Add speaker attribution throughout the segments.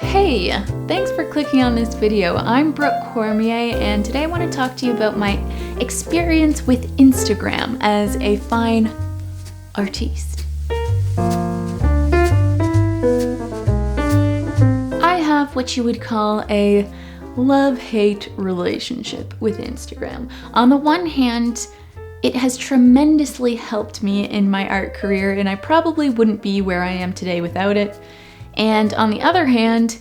Speaker 1: Hey, thanks for clicking on this video. I'm Brooke Cormier, and today I want to talk to you about my experience with Instagram as a fine artiste. I have what you would call a love-hate relationship with Instagram. On the one hand, it has tremendously helped me in my art career, and I probably wouldn't be where I am today without it. And on the other hand,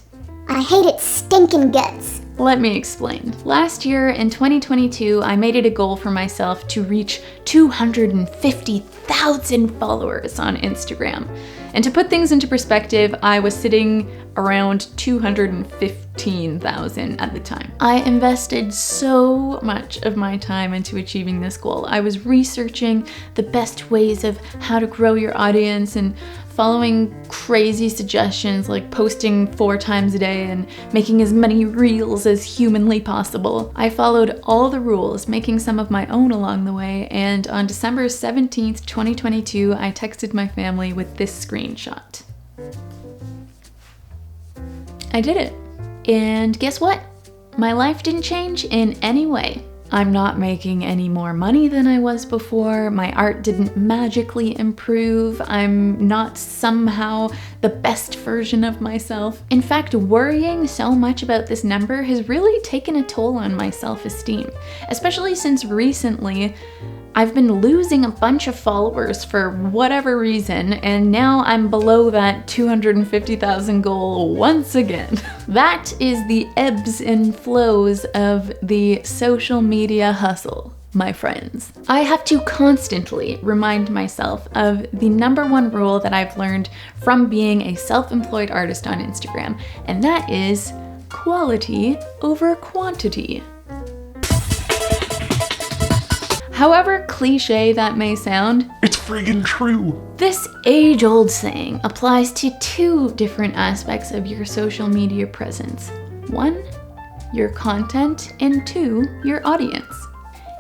Speaker 2: I hate its stinking guts.
Speaker 1: Let me explain. Last year in 2022, I made it a goal for myself to reach 250,000 followers on Instagram. And to put things into perspective, I was sitting around 215,000 at the time. I invested so much of my time into achieving this goal. I was researching the best ways of how to grow your audience and following crazy suggestions like posting 4 times a day and making as many reels as humanly possible. I followed all the rules, making some of my own along the way, and on December 17th, 2022, I texted my family with this screenshot. I did it. And guess what? My life didn't change in any way. I'm not making any more money than I was before. My art didn't magically improve. I'm not somehow the best version of myself. In fact, worrying so much about this number has really taken a toll on my self-esteem, especially since recently I've been losing a bunch of followers for whatever reason, and now I'm below that 250,000 goal once again. That is the ebbs and flows of the social media hustle, my friends. I have to constantly remind myself of the #1 rule that I've learned from being a self-employed artist on Instagram, and that is quality over quantity. However cliche that may sound,
Speaker 3: it's friggin' true.
Speaker 1: This age-old saying applies to 2 different aspects of your social media presence. 1, your content, and 2, your audience.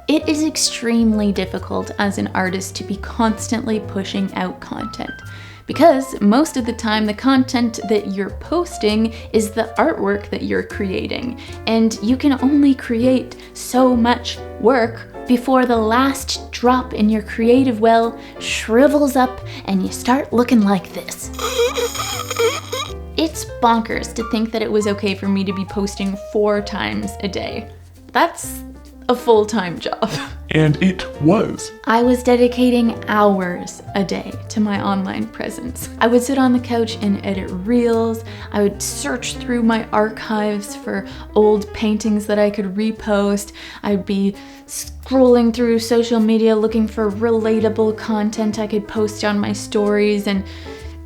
Speaker 1: It is extremely difficult as an artist to be constantly pushing out content, because most of the time the content that you're posting is the artwork that you're creating, and you can only create so much work before the last drop in your creative well shrivels up and you start looking like this. It's bonkers to think that it was okay for me to be posting 4 times a day. That's a full-time job.
Speaker 3: And it was.
Speaker 1: I was dedicating hours a day to my online presence. I would sit on the couch and edit reels. I would search through my archives for old paintings that I could repost. I'd be scrolling through social media looking for relatable content I could post on my stories and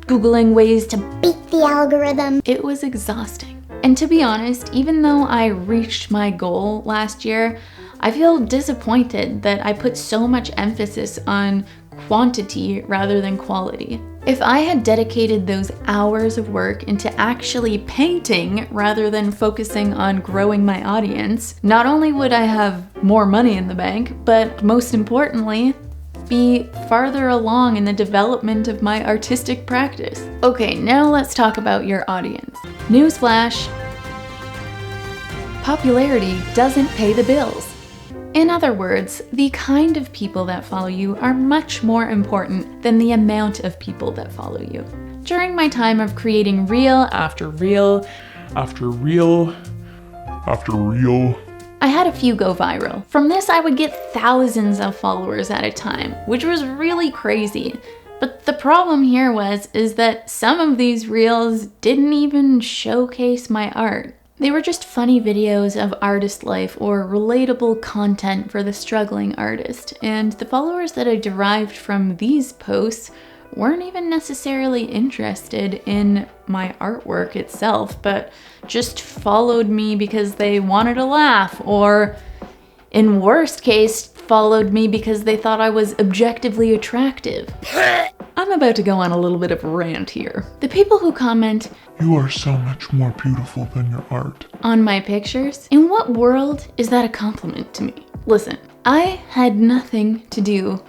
Speaker 1: Googling ways to
Speaker 2: beat the algorithm.
Speaker 1: It was exhausting. And to be honest, even though I reached my goal last year, I feel disappointed that I put so much emphasis on quantity rather than quality. If I had dedicated those hours of work into actually painting rather than focusing on growing my audience, not only would I have more money in the bank, but most importantly, be farther along in the development of my artistic practice. Okay, now let's talk about your audience. Newsflash, popularity doesn't pay the bills. In other words, the kind of people that follow you are much more important than the amount of people that follow you. During my time of creating reel after reel
Speaker 3: After reel after reel,
Speaker 1: I had a few go viral. From this, I would get thousands of followers at a time, which was really crazy. But the problem here is that some of these reels didn't even showcase my art. They were just funny videos of artist life or relatable content for the struggling artist, and the followers that I derived from these posts weren't even necessarily interested in my artwork itself, but just followed me because they wanted to laugh, or in worst case, followed me because they thought I was objectively attractive. I'm about to go on a little bit of a rant here. The people who comment,
Speaker 3: "You are so much more beautiful than your art,"
Speaker 1: on my pictures, in what world is that a compliment to me? Listen, I had nothing to do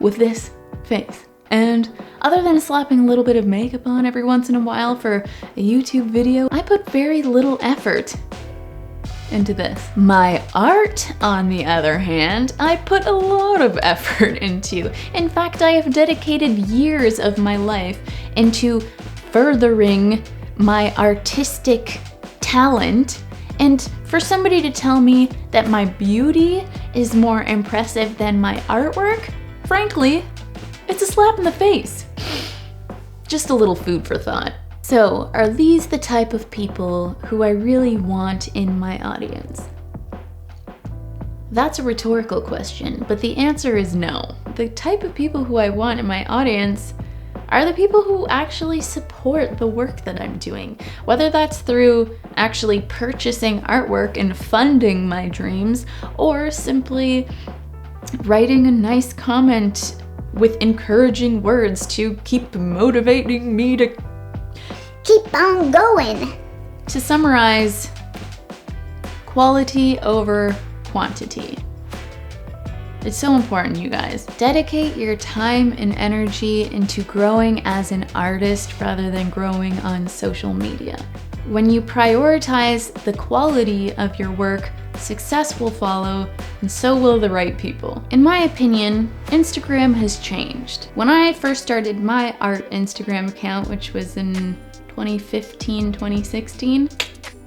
Speaker 1: with this face. And other than slapping a little bit of makeup on every once in a while for a YouTube video, I put very little effort into this. My art, on the other hand, I put a lot of effort into. In fact, I have dedicated years of my life into furthering my artistic talent, and for somebody to tell me that my beauty is more impressive than my artwork, frankly, it's a slap in the face. Just a little food for thought. So, are these the type of people who I really want in my audience? That's a rhetorical question, but the answer is no. The type of people who I want in my audience are the people who actually support the work that I'm doing. Whether that's through actually purchasing artwork and funding my dreams, or simply writing a nice comment with encouraging words to keep motivating me to
Speaker 2: Keep on going.
Speaker 1: To summarize, quality over quantity. It's so important, you guys. Dedicate your time and energy into growing as an artist rather than growing on social media. When you prioritize the quality of your work, success will follow, and so will the right people. In my opinion, Instagram has changed. When I first started my art Instagram account, which was in 2015, 2016,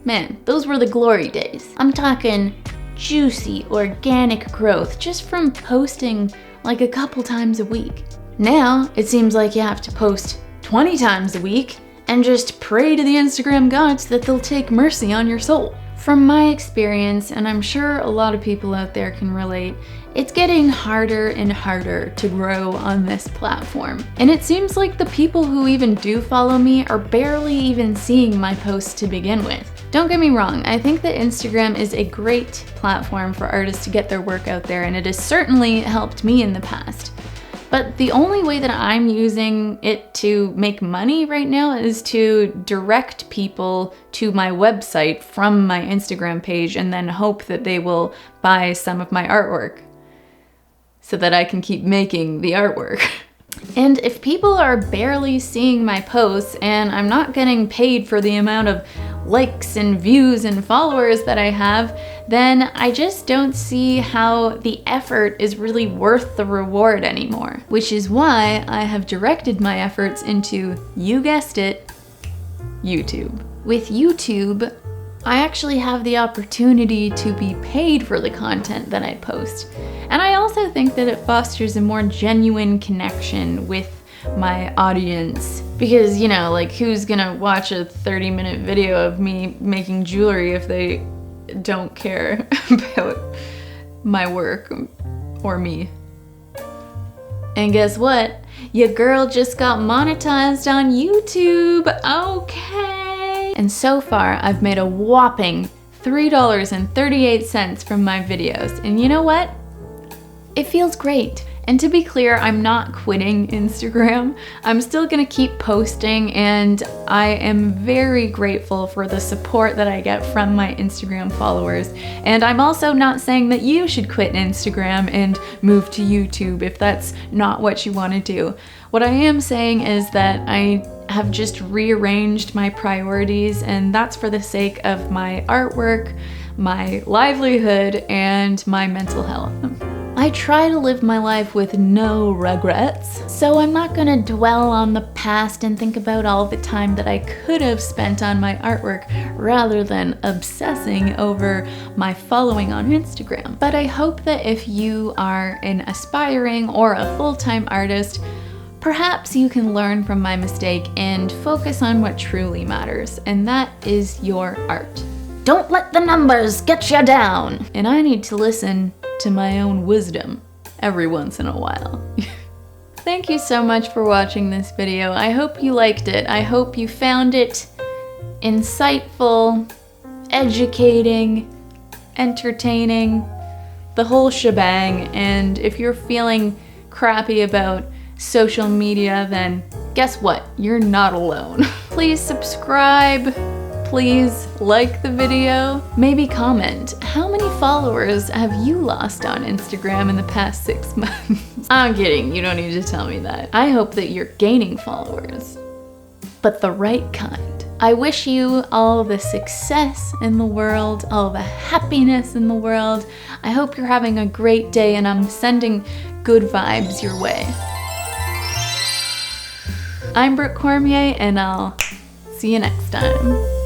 Speaker 1: man, those were the glory days. I'm talking juicy, organic growth just from posting like a couple times a week. Now, it seems like you have to post 20 times a week and just pray to the Instagram gods that they'll take mercy on your soul. From my experience, and I'm sure a lot of people out there can relate, it's getting harder and harder to grow on this platform. And it seems like the people who even do follow me are barely even seeing my posts to begin with. Don't get me wrong, I think that Instagram is a great platform for artists to get their work out there, and it has certainly helped me in the past. But the only way that I'm using it to make money right now is to direct people to my website from my Instagram page and then hope that they will buy some of my artwork so that I can keep making the artwork. And if people are barely seeing my posts and I'm not getting paid for the amount of likes and views and followers that I have, then I just don't see how the effort is really worth the reward anymore. Which is why I have directed my efforts into, you guessed it, YouTube. With YouTube, I actually have the opportunity to be paid for the content that I post. And I also think that it fosters a more genuine connection with my audience. Because, you know, like, who's gonna watch a 30-minute video of me making jewelry if they don't care about my work or me? And guess what? Your girl just got monetized on YouTube. Okay. And so far, I've made a whopping $3.38 from my videos. And you know what? It feels great. And to be clear, I'm not quitting Instagram. I'm still gonna keep posting, and I am very grateful for the support that I get from my Instagram followers. And I'm also not saying that you should quit Instagram and move to YouTube if that's not what you wanna do. What I am saying is that I have just rearranged my priorities, and that's for the sake of my artwork, my livelihood, and my mental health. I try to live my life with no regrets, so I'm not gonna dwell on the past and think about all the time that I could have spent on my artwork rather than obsessing over my following on Instagram. But I hope that if you are an aspiring or a full-time artist, perhaps you can learn from my mistake and focus on what truly matters, and that is your art. Don't let the numbers get you down! And I need to listen to my own wisdom every once in a while. Thank you so much for watching this video. I hope you liked it. I hope you found it insightful, educating, entertaining, the whole shebang. And if you're feeling crappy about social media, then guess what? You're not alone. Please subscribe. Please like the video. Maybe comment, how many followers have you lost on Instagram in the past 6 months? I'm kidding, you don't need to tell me that. I hope that you're gaining followers, but the right kind. I wish you all the success in the world, all the happiness in the world. I hope you're having a great day, and I'm sending good vibes your way. I'm Brooke Cormier, and I'll see you next time.